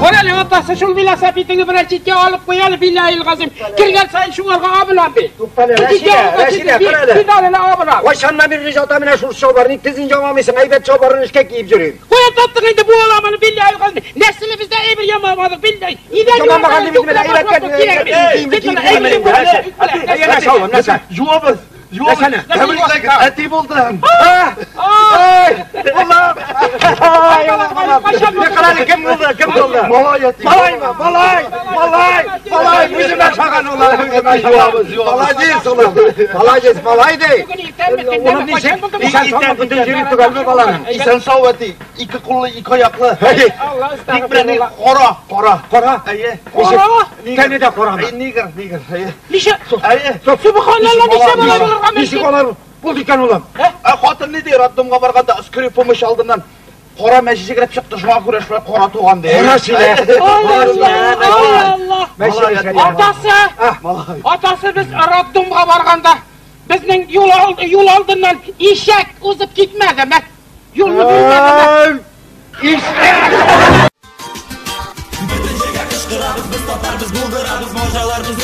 Oralım atası şul velosipedini birer çitke alıp koyalı billahi gazim. Kirgen sayın şunlarga abılan bir. Tuppale Raşide kırada. Bir tane abılan. Vaşanla bir ricata mine şu çobarını tezin camamısın ayıbet çobarını işkek giyip yürüyün. Koya tattın indi bu alamanı billahi gazim. Nesli bizde emir yamamadık billahi. Tamam bakalım bizimle ayıbet Juvabız. Eti buldum. Ay! Allah'ım! Ay Allah! Ne kadar kim buldu? Malay eti. Malay mı? Malay! Bizimle şakan ulan! Malay değil oğlum! Malay değil! Onun için sen sonra bütün yürüttü galiba balanın. İsen sağ eti. İki kullu, iki ayaklı. Allah İlk bireni kora. Eye. Kendi de koran. Niger. Nişe. Eye. Subhanallah nişe bana Nişi konar bu dükkan ulan. Xotin ne deyir? Addımga barganda askeri pomoş aldından. Qora meclise kirip çıktı. Şuna kureş ve qora tuğan deyir. Allah. Atası biz Raddum'a barganda bizning yol aldından eşek uzıp gitmedi mi? Yolunu bilmedi mi? Kışkırarız biz tatarız bulgurarız mojalarımız